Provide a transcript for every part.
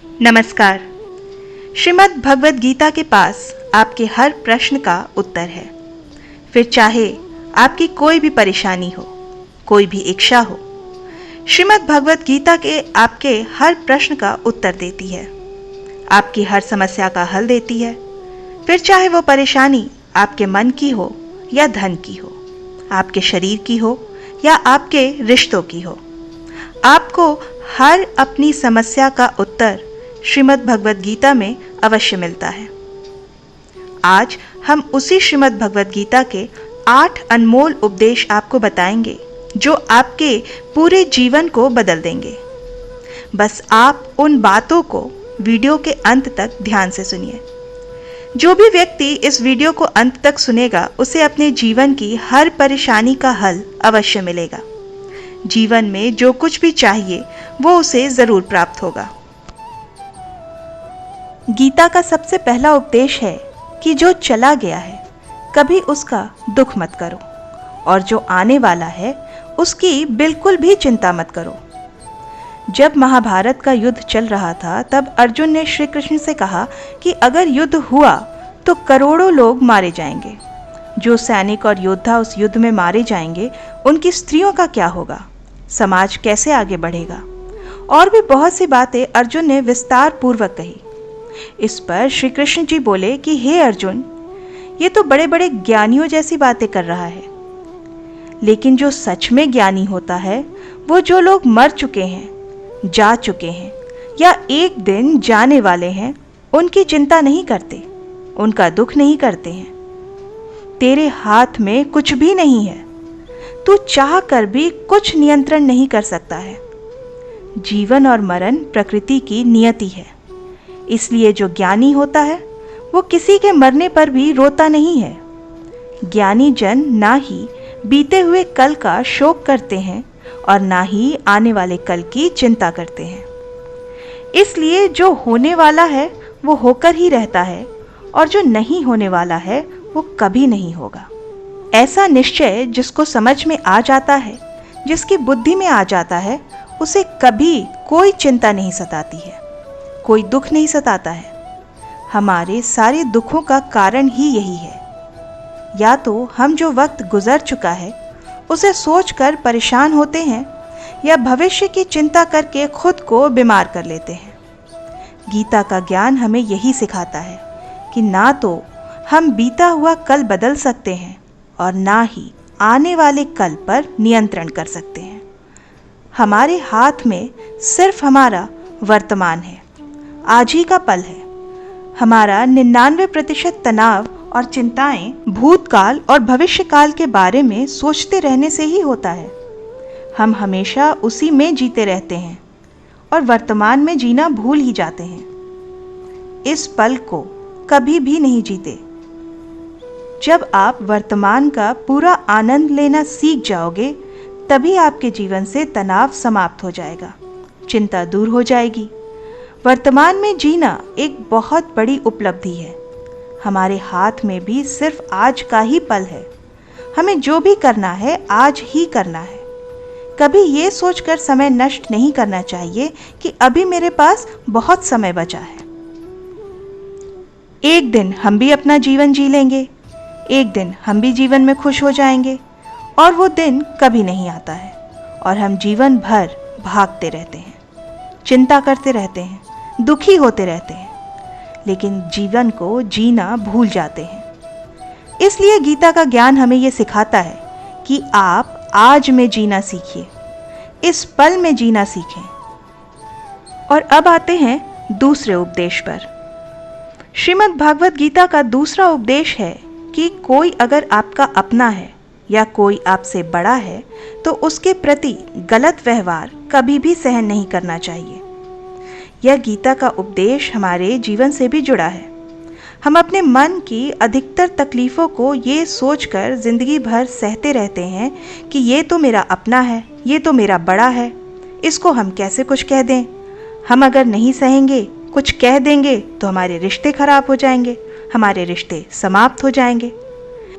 नमस्कार। श्रीमद् भगवद गीता के पास आपके हर प्रश्न का उत्तर है। फिर चाहे आपकी कोई भी परेशानी हो, कोई भी इच्छा हो, श्रीमद् भगवद गीता के आपके हर प्रश्न का उत्तर देती है, आपकी हर समस्या का हल देती है। फिर चाहे वो परेशानी आपके मन की हो या धन की हो, आपके शरीर की हो या आपके रिश्तों की हो, आपको हर अपनी समस्या का उत्तर श्रीमद् भगवद गीता में अवश्य मिलता है। आज हम उसी श्रीमद् भगवद गीता के 8 अनमोल उपदेश आपको बताएंगे जो आपके पूरे जीवन को बदल देंगे। बस आप उन बातों को वीडियो के अंत तक ध्यान से सुनिए। जो भी व्यक्ति इस वीडियो को अंत तक सुनेगा उसे अपने जीवन की हर परेशानी का हल अवश्य मिलेगा। जीवन में जो कुछ भी चाहिए वो उसे जरूर प्राप्त होगा। गीता का सबसे पहला उपदेश है कि जो चला गया है कभी उसका दुख मत करो, और जो आने वाला है उसकी बिल्कुल भी चिंता मत करो। जब महाभारत का युद्ध चल रहा था तब अर्जुन ने श्री कृष्ण से कहा कि अगर युद्ध हुआ तो करोड़ों लोग मारे जाएंगे। जो सैनिक और योद्धा उस युद्ध में मारे जाएंगे उनकी स्त्रियों का क्या होगा, समाज कैसे आगे बढ़ेगा। और भी बहुत सी बातें अर्जुन ने विस्तार पूर्वक कही। इस पर श्री कृष्ण जी बोले कि हे अर्जुन, ये तो बड़े बड़े ज्ञानियों जैसी बातें कर रहा है, लेकिन जो सच में ज्ञानी होता है वो जो लोग मर चुके हैं, जा चुके हैं या एक दिन जाने वाले हैं उनकी चिंता नहीं करते, उनका दुख नहीं करते हैं। तेरे हाथ में कुछ भी नहीं है, तू चाह कर भी कुछ नियंत्रण नहीं कर सकता है। जीवन और मरण प्रकृति की नियति है, इसलिए जो ज्ञानी होता है वो किसी के मरने पर भी रोता नहीं है। ज्ञानी जन ना ही बीते हुए कल का शोक करते हैं और ना ही आने वाले कल की चिंता करते हैं। इसलिए जो होने वाला है वो होकर ही रहता है, और जो नहीं होने वाला है वो कभी नहीं होगा। ऐसा निश्चय जिसको समझ में आ जाता है, जिसकी बुद्धि में आ जाता है, उसे कभी कोई चिंता नहीं सताती है, कोई दुख नहीं सताता है। हमारे सारे दुखों का कारण ही यही है। या तो हम जो वक्त गुजर चुका है उसे सोचकर परेशान होते हैं, या भविष्य की चिंता करके खुद को बीमार कर लेते हैं। गीता का ज्ञान हमें यही सिखाता है कि ना तो हम बीता हुआ कल बदल सकते हैं और ना ही आने वाले कल पर नियंत्रण कर सकते हैं। हमारे हाथ में सिर्फ हमारा वर्तमान है, आज ही का पल है। हमारा 99% तनाव और चिंताएं भूतकाल और भविष्यकाल के बारे में सोचते रहने से ही होता है। हम हमेशा उसी में जीते रहते हैं और वर्तमान में जीना भूल ही जाते हैं। इस पल को कभी भी नहीं जीते। जब आप वर्तमान का पूरा आनंद लेना सीख जाओगे तभी आपके जीवन से तनाव समाप्त हो जाएगा, चिंता दूर हो जाएगी। वर्तमान में जीना एक बहुत बड़ी उपलब्धि है। हमारे हाथ में भी सिर्फ आज का ही पल है। हमें जो भी करना है आज ही करना है। कभी ये सोचकर समय नष्ट नहीं करना चाहिए कि अभी मेरे पास बहुत समय बचा है। एक दिन हम भी अपना जीवन जी लेंगे, एक दिन हम भी जीवन में खुश हो जाएंगे, और वो दिन कभी नहीं आता है और हम जीवन भर भागते रहते हैं, चिंता करते रहते हैं, दुखी होते रहते हैं, लेकिन जीवन को जीना भूल जाते हैं। इसलिए गीता का ज्ञान हमें यह सिखाता है कि आप आज में जीना सीखिए, इस पल में जीना सीखें। और अब आते हैं दूसरे उपदेश पर। श्रीमद् भागवत गीता का दूसरा उपदेश है कि कोई अगर आपका अपना है या कोई आपसे बड़ा है तो उसके प्रति गलत व्यवहार कभी भी सहन नहीं करना चाहिए। यह गीता का उपदेश हमारे जीवन से भी जुड़ा है। हम अपने मन की अधिकतर तकलीफ़ों को ये सोचकर ज़िंदगी भर सहते रहते हैं कि ये तो मेरा अपना है, ये तो मेरा बड़ा है, इसको हम कैसे कुछ कह दें। हम अगर नहीं सहेंगे, कुछ कह देंगे तो हमारे रिश्ते खराब हो जाएंगे, हमारे रिश्ते समाप्त हो जाएंगे।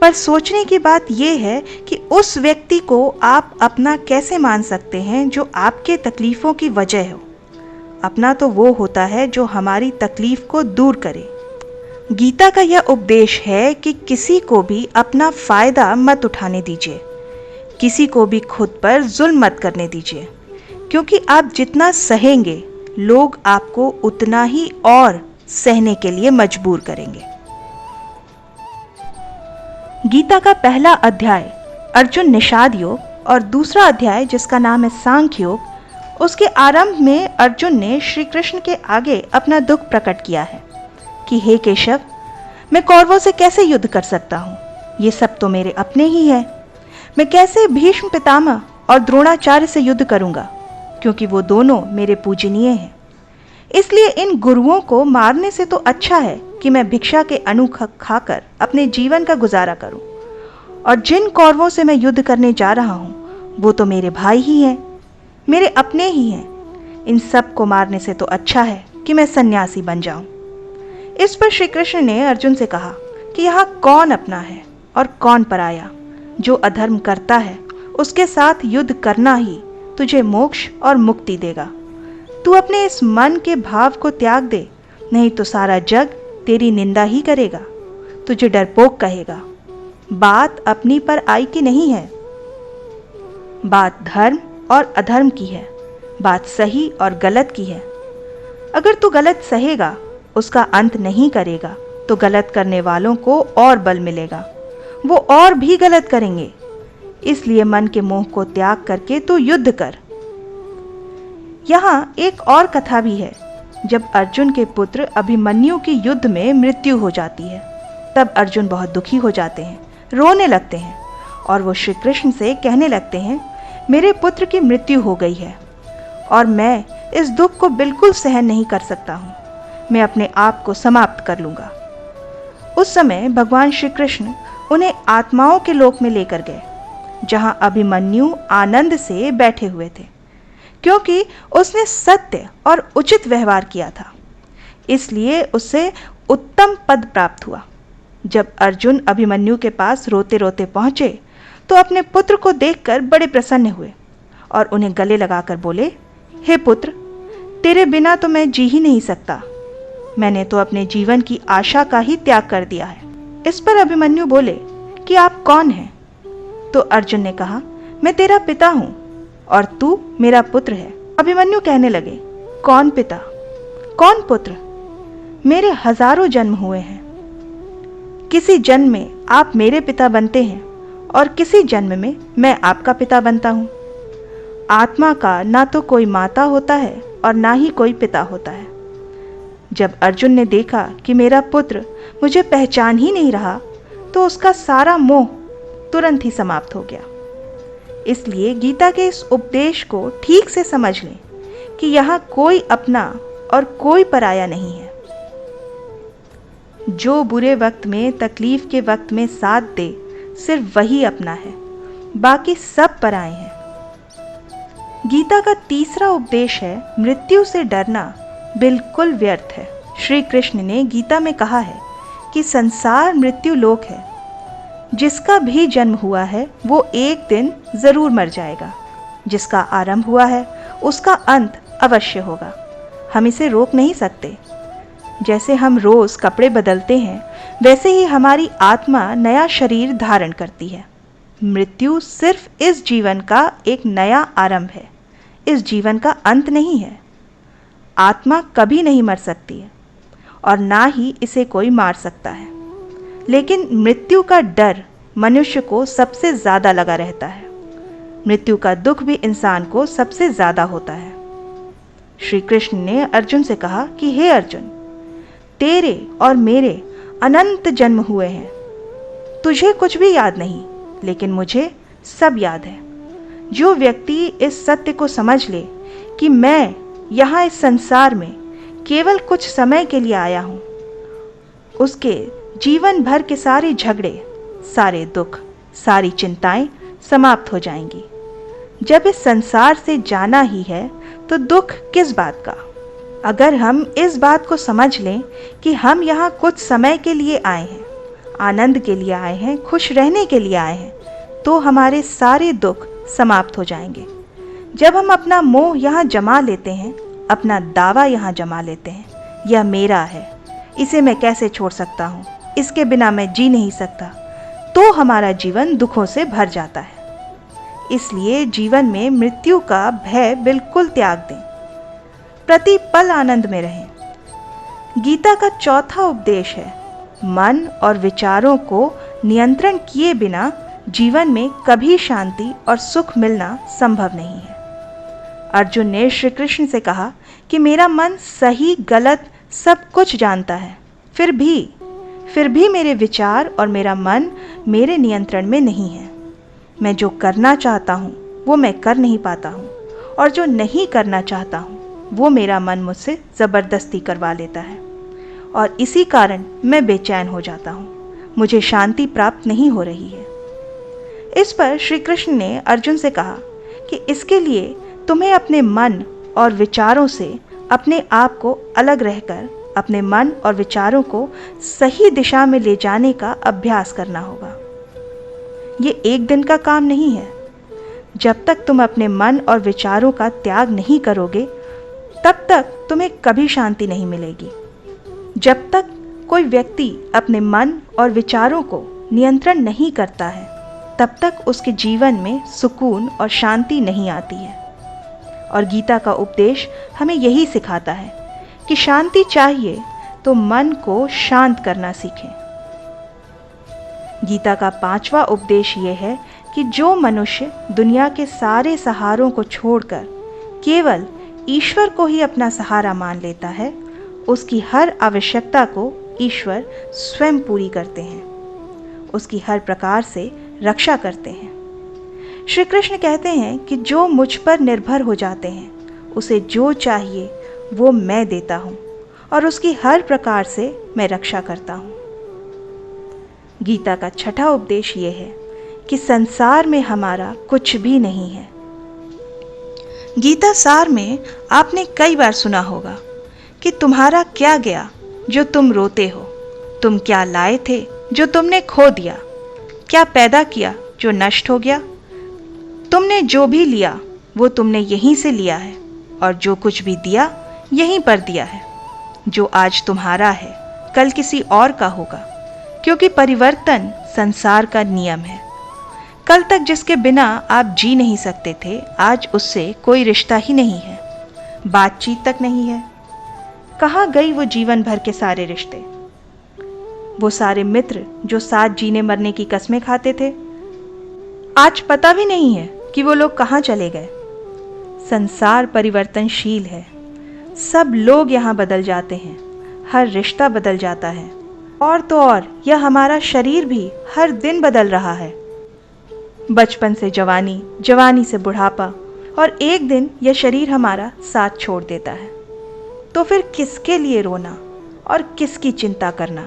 पर सोचने की बात यह है कि उस व्यक्ति को आप अपना कैसे मान सकते हैं जो आपके तकलीफ़ों की वजह हो। अपना तो वो होता है जो हमारी तकलीफ को दूर करे। गीता का यह उपदेश है कि किसी को भी अपना फायदा मत उठाने दीजिए, किसी को भी खुद पर जुल्म मत करने दीजिए, क्योंकि आप जितना सहेंगे लोग आपको उतना ही और सहने के लिए मजबूर करेंगे। गीता का पहला अध्याय अर्जुन निषाद योग और दूसरा अध्याय जिसका नाम है सांख्य योग, उसके आरंभ में अर्जुन ने श्री कृष्ण के आगे अपना दुख प्रकट किया है कि हे केशव, मैं कौरवों से कैसे युद्ध कर सकता हूँ, ये सब तो मेरे अपने ही है। मैं कैसे भीष्म पितामह और द्रोणाचार्य से युद्ध करूँगा, क्योंकि वो दोनों मेरे पूजनीय हैं। इसलिए इन गुरुओं को मारने से तो अच्छा है कि मैं भिक्षा के अन्न खाकर अपने जीवन का गुजारा करूं। और जिन कौरवों से मैं युद्ध करने जा रहा हूं वो तो मेरे भाई ही हैं, मेरे अपने ही हैं। इन सब को मारने से तो अच्छा है कि मैं सन्यासी बन जाऊं। इस पर श्री कृष्ण ने अर्जुन से कहा कि यहाँ कौन अपना है और कौन पराया। जो अधर्म करता है उसके साथ युद्ध करना ही तुझे मोक्ष और मुक्ति देगा। तू अपने इस मन के भाव को त्याग दे, नहीं तो सारा जग तेरी निंदा ही करेगा, तुझे डरपोक कहेगा। बात अपनी पर आई की नहीं है, बात धर्म और अधर्म की है, बात सही और गलत की है। अगर तू गलत सहेगा, उसका अंत नहीं करेगा, तो गलत करने वालों को और बल मिलेगा, वो और भी गलत करेंगे। इसलिए मन के मोह को त्याग करके तू युद्ध कर। यहाँ एक और कथा भी है। जब अर्जुन के पुत्र अभिमन्यु की युद्ध में मृत्यु हो जाती है, तब अर्जुन बहुत दुखी हो जाते हैं, रोने लगते हैं और वो श्री कृष्ण से कहने लगते हैं, मेरे पुत्र की मृत्यु हो गई है और मैं इस दुख को बिल्कुल सहन नहीं कर सकता हूँ, मैं अपने आप को समाप्त कर लूँगा। उस समय भगवान श्री कृष्ण उन्हें आत्माओं के लोक में लेकर गए, जहाँ अभिमन्यु आनंद से बैठे हुए थे, क्योंकि उसने सत्य और उचित व्यवहार किया था, इसलिए उसे उत्तम पद प्राप्त हुआ। जब अर्जुन अभिमन्यु के पास रोते रोते पहुंचे तो अपने पुत्र को देखकर बड़े प्रसन्न हुए और उन्हें गले लगाकर बोले, हे पुत्र, तेरे बिना तो मैं जी ही नहीं सकता, मैंने तो अपने जीवन की आशा का ही त्याग कर दिया है। इस पर अभिमन्यु बोले कि आप कौन हैं? तो अर्जुन ने कहा, मैं तेरा पिता हूँ और तू मेरा पुत्र है। अभिमन्यु कहने लगे, कौन पिता, कौन पुत्र? मेरे हजारों जन्म हुए हैं, किसी जन्म में आप मेरे पिता बनते हैं और किसी जन्म में मैं आपका पिता बनता हूँ। आत्मा का ना तो कोई माता होता है और ना ही कोई पिता होता है। जब अर्जुन ने देखा कि मेरा पुत्र मुझे पहचान ही नहीं रहा, तो उसका सारा मोह तुरंत ही समाप्त हो गया। इसलिए गीता के इस उपदेश को ठीक से समझ लें कि यहाँ कोई अपना और कोई पराया नहीं है। जो बुरे वक्त में, तकलीफ के वक्त में साथ दे, सिर्फ वही अपना है, बाकी सब पराए हैं। गीता का तीसरा उपदेश है, मृत्यु से डरना बिल्कुल व्यर्थ है। श्री कृष्ण ने गीता में कहा है कि संसार मृत्यु लोक है, जिसका भी जन्म हुआ है वो एक दिन जरूर मर जाएगा, जिसका आरंभ हुआ है उसका अंत अवश्य होगा। हम इसे रोक नहीं सकते। जैसे हम रोज कपड़े बदलते हैं, वैसे ही हमारी आत्मा नया शरीर धारण करती है। मृत्यु सिर्फ इस जीवन का एक नया आरंभ है, इस जीवन का अंत नहीं है। आत्मा कभी नहीं मर सकती है और ना ही इसे कोई मार सकता है, लेकिन मृत्यु का डर मनुष्य को सबसे ज़्यादा लगा रहता है। मृत्यु का दुख भी इंसान को सबसे ज़्यादा होता है। श्री कृष्ण ने अर्जुन से कहा कि हे अर्जुन, तेरे और मेरे अनंत जन्म हुए हैं, तुझे कुछ भी याद नहीं, लेकिन मुझे सब याद है। जो व्यक्ति इस सत्य को समझ ले कि मैं यहाँ इस संसार में केवल कुछ समय के लिए आया हूँ, उसके जीवन भर के सारे झगड़े, सारे दुख, सारी चिंताएं समाप्त हो जाएंगी। जब इस संसार से जाना ही है तो दुख किस बात का। अगर हम इस बात को समझ लें कि हम यहाँ कुछ समय के लिए आए हैं, आनंद के लिए आए हैं, खुश रहने के लिए आए हैं, तो हमारे सारे दुख समाप्त हो जाएंगे। जब हम अपना मोह यहाँ जमा लेते हैं, अपना दावा यहाँ जमा लेते हैं, यह मेरा है, इसे मैं कैसे छोड़ सकता हूँ, इसके बिना मैं जी नहीं सकता, तो हमारा जीवन दुखों से भर जाता है। इसलिए जीवन में मृत्यु का भय बिल्कुल त्याग दें, प्रति पल आनंद में रहें। गीता का चौथा उपदेश है, मन और विचारों को नियंत्रण किए बिना जीवन में कभी शांति और सुख मिलना संभव नहीं है। अर्जुन ने श्री कृष्ण से कहा कि मेरा मन सही गलत सब कुछ जानता है, फिर भी मेरे विचार और मेरा मन मेरे नियंत्रण में नहीं है। मैं जो करना चाहता हूँ वो मैं कर नहीं पाता हूँ, और जो नहीं करना चाहता हूँ वो मेरा मन मुझसे ज़बरदस्ती करवा लेता है, और इसी कारण मैं बेचैन हो जाता हूँ, मुझे शांति प्राप्त नहीं हो रही है। इस पर श्री कृष्ण ने अर्जुन से कहा कि इसके लिए तुम्हें अपने मन और विचारों से अपने आप को अलग रहकर अपने मन और विचारों को सही दिशा में ले जाने का अभ्यास करना होगा। ये एक दिन का काम नहीं है। जब तक तुम अपने मन और विचारों का त्याग नहीं करोगे, तब तक तुम्हें कभी शांति नहीं मिलेगी। जब तक कोई व्यक्ति अपने मन और विचारों को नियंत्रण नहीं करता है, तब तक उसके जीवन में सुकून और शांति नहीं आती है। और गीता का उपदेश हमें यही सिखाता है कि शांति चाहिए तो मन को शांत करना सीखें। गीता का पांचवा उपदेश ये है कि जो मनुष्य दुनिया के सारे सहारों को छोड़कर केवल ईश्वर को ही अपना सहारा मान लेता है, उसकी हर आवश्यकता को ईश्वर स्वयं पूरी करते हैं, उसकी हर प्रकार से रक्षा करते हैं। श्री कृष्ण कहते हैं कि जो मुझ पर निर्भर हो जाते हैं, उसे जो चाहिए वो मैं देता हूँ, और उसकी हर प्रकार से मैं रक्षा करता हूँ। गीता का छठा उपदेश ये है कि संसार में हमारा कुछ भी नहीं है। गीता सार में आपने कई बार सुना होगा कि तुम्हारा क्या गया जो तुम रोते हो, तुम क्या लाए थे जो तुमने खो दिया, क्या पैदा किया जो नष्ट हो गया। तुमने जो भी लिया वो तुमने यहीं से लिया है, और जो कुछ भी दिया यहीं पर दिया है। जो आज तुम्हारा है कल किसी और का होगा, क्योंकि परिवर्तन संसार का नियम है। कल तक जिसके बिना आप जी नहीं सकते थे, आज उससे कोई रिश्ता ही नहीं है, बातचीत तक नहीं है। कहाँ गई वो जीवन भर के सारे रिश्ते, वो सारे मित्र जो साथ जीने मरने की कस्में खाते थे? आज पता भी नहीं है कि वो लोग कहाँ चले गए। संसार परिवर्तनशील है, सब लोग यहाँ बदल जाते हैं, हर रिश्ता बदल जाता है, और तो और यह हमारा शरीर भी हर दिन बदल रहा है। बचपन से जवानी, जवानी से बुढ़ापा, और एक दिन यह शरीर हमारा साथ छोड़ देता है। तो फिर किसके लिए रोना और किसकी चिंता करना?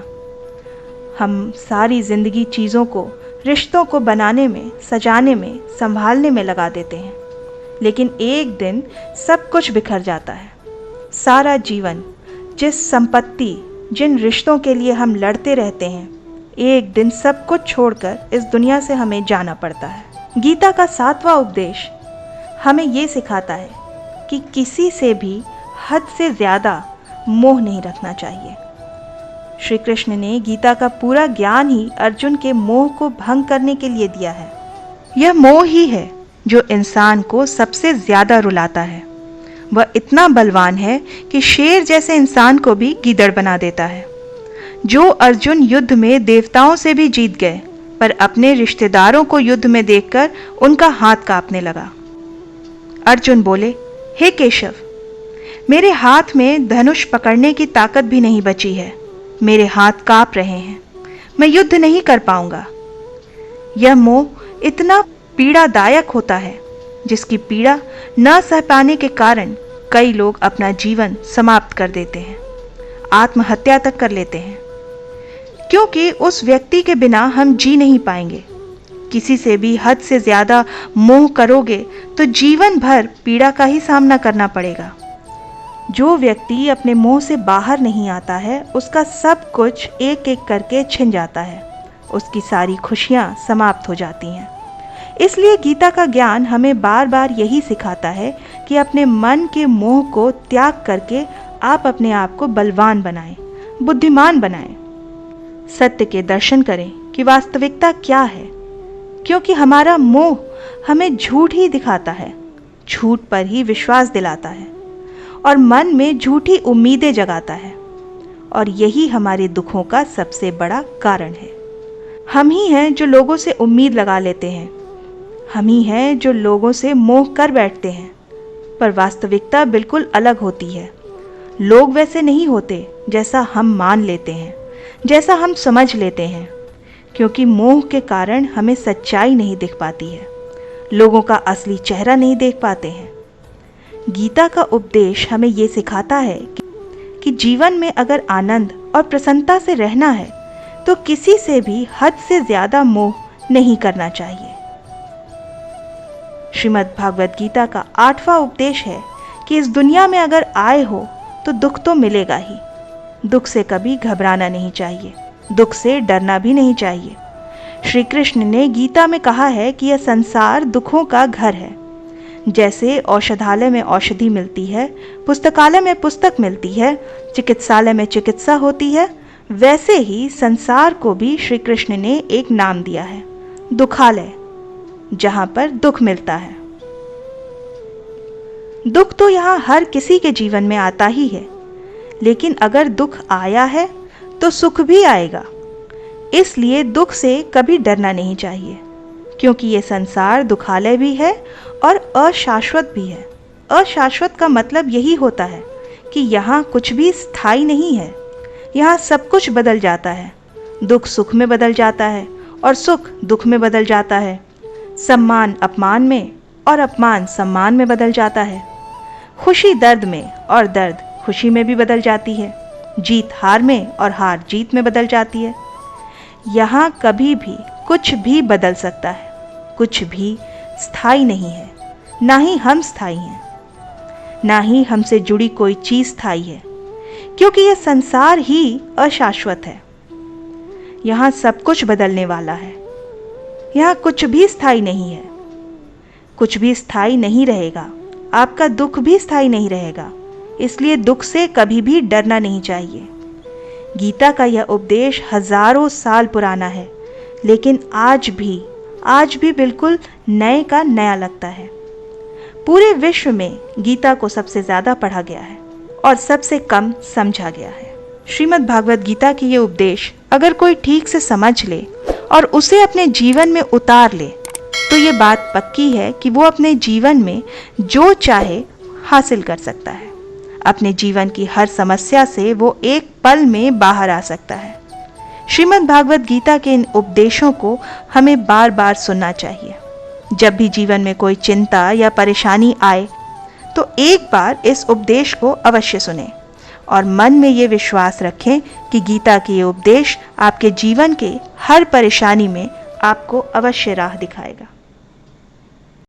हम सारी जिंदगी चीज़ों को, रिश्तों को बनाने में, सजाने में, संभालने में लगा देते हैं, लेकिन एक दिन सब कुछ बिखर जाता है। सारा जीवन, जिस संपत्ति, जिन रिश्तों के लिए हम लड़ते रहते हैं, एक दिन सब कुछ छोड़कर इस दुनिया से हमें जाना पड़ता है। गीता का सातवां उपदेश हमें ये सिखाता है कि किसी से भी हद से ज़्यादा मोह नहीं रखना चाहिए। श्री कृष्ण ने गीता का पूरा ज्ञान ही अर्जुन के मोह को भंग करने के लिए दिया है। यह मोह ही है जो इंसान को सबसे ज़्यादा रुलाता है। वह इतना बलवान है कि शेर जैसे इंसान को भी गीदड़ बना देता है। जो अर्जुन युद्ध में देवताओं से भी जीत गए, पर अपने रिश्तेदारों को युद्ध में देखकर उनका हाथ कांपने लगा। अर्जुन बोले, हे केशव, मेरे हाथ में धनुष पकड़ने की ताकत भी नहीं बची है, मेरे हाथ कांप रहे हैं, मैं युद्ध नहीं कर पाऊंगा। यह मोह इतना पीड़ादायक होता है, जिसकी पीड़ा न सह पाने के कारण कई लोग अपना जीवन समाप्त कर देते हैं, आत्महत्या तक कर लेते हैं, क्योंकि उस व्यक्ति के बिना हम जी नहीं पाएंगे। किसी से भी हद से ज़्यादा मोह करोगे तो जीवन भर पीड़ा का ही सामना करना पड़ेगा। जो व्यक्ति अपने मोह से बाहर नहीं आता है, उसका सब कुछ एक एक करके छिन जाता है, उसकी सारी खुशियाँ समाप्त हो जाती हैं। इसलिए गीता का ज्ञान हमें बार बार यही सिखाता है कि अपने मन के मोह को त्याग करके आप अपने आप को बलवान बनाएं, बुद्धिमान बनाएं। सत्य के दर्शन करें कि वास्तविकता क्या है, क्योंकि हमारा मोह हमें झूठ ही दिखाता है, झूठ पर ही विश्वास दिलाता है और मन में झूठी उम्मीदें जगाता है, और यही हमारे दुखों का सबसे बड़ा कारण है। हम ही हैं जो लोगों से उम्मीद लगा लेते हैं, हम ही हैं जो लोगों से मोह कर बैठते हैं, पर वास्तविकता बिल्कुल अलग होती है। लोग वैसे नहीं होते जैसा हम मान लेते हैं, जैसा हम समझ लेते हैं, क्योंकि मोह के कारण हमें सच्चाई नहीं दिख पाती है, लोगों का असली चेहरा नहीं देख पाते हैं। गीता का उपदेश हमें ये सिखाता है कि जीवन में अगर आनंद और प्रसन्नता से रहना है तो किसी से भी हद से ज्यादा मोह नहीं करना चाहिए। श्रीमद् भागवत गीता का 8वां उपदेश है कि इस दुनिया में अगर आए हो तो दुख तो मिलेगा ही। दुख से कभी घबराना नहीं चाहिए, दुख से डरना भी नहीं चाहिए। श्री कृष्ण ने गीता में कहा है कि यह संसार दुखों का घर है। जैसे औषधालय में औषधि मिलती है, पुस्तकालय में पुस्तक मिलती है, चिकित्सालय में चिकित्सा होती है, वैसे ही संसार को भी श्री कृष्ण ने एक नाम दिया है, दुखालय, जहां पर दुख मिलता है। दुख तो यहाँ हर किसी के जीवन में आता ही है, लेकिन अगर दुख आया है तो सुख भी आएगा। इसलिए दुख से कभी डरना नहीं चाहिए, क्योंकि ये संसार दुखालय भी है और अशाश्वत भी है। अशाश्वत का मतलब यही होता है कि यहाँ कुछ भी स्थायी नहीं है, यहाँ सब कुछ बदल जाता है। दुख सुख में बदल जाता है और सुख दुख में बदल जाता है। सम्मान अपमान में और अपमान सम्मान में बदल जाता है। खुशी दर्द में और दर्द खुशी में भी बदल जाती है। जीत हार में और हार जीत में बदल जाती है। यहाँ कभी भी कुछ भी बदल सकता है, कुछ भी स्थायी नहीं है। ना ही हम स्थायी हैं, ना ही हमसे जुड़ी कोई चीज स्थायी है, क्योंकि यह संसार ही अशाश्वत है। यहाँ सब कुछ बदलने वाला है। यहाँ कुछ भी स्थायी नहीं है, कुछ भी स्थायी नहीं रहेगा। आपका दुख भी स्थायी नहीं रहेगा, इसलिए दुख से कभी भी डरना नहीं चाहिए। गीता का यह उपदेश हजारों साल पुराना है, लेकिन आज भी बिल्कुल नए का नया लगता है। पूरे विश्व में गीता को सबसे ज्यादा पढ़ा गया है और सबसे कम समझा गया है। श्रीमद् भागवत गीता की ये उपदेश अगर कोई ठीक से समझ ले और उसे अपने जीवन में उतार ले तो ये बात पक्की है कि वो अपने जीवन में जो चाहे हासिल कर सकता है। अपने जीवन की हर समस्या से वो एक पल में बाहर आ सकता है। श्रीमद् भागवत गीता के इन उपदेशों को हमें बार बार सुनना चाहिए। जब भी जीवन में कोई चिंता या परेशानी आए तो एक बार इस उपदेश को अवश्य सुनें और मन में ये विश्वास रखें कि गीता के ये उपदेश आपके जीवन के हर परेशानी में आपको अवश्य राह दिखाएगा।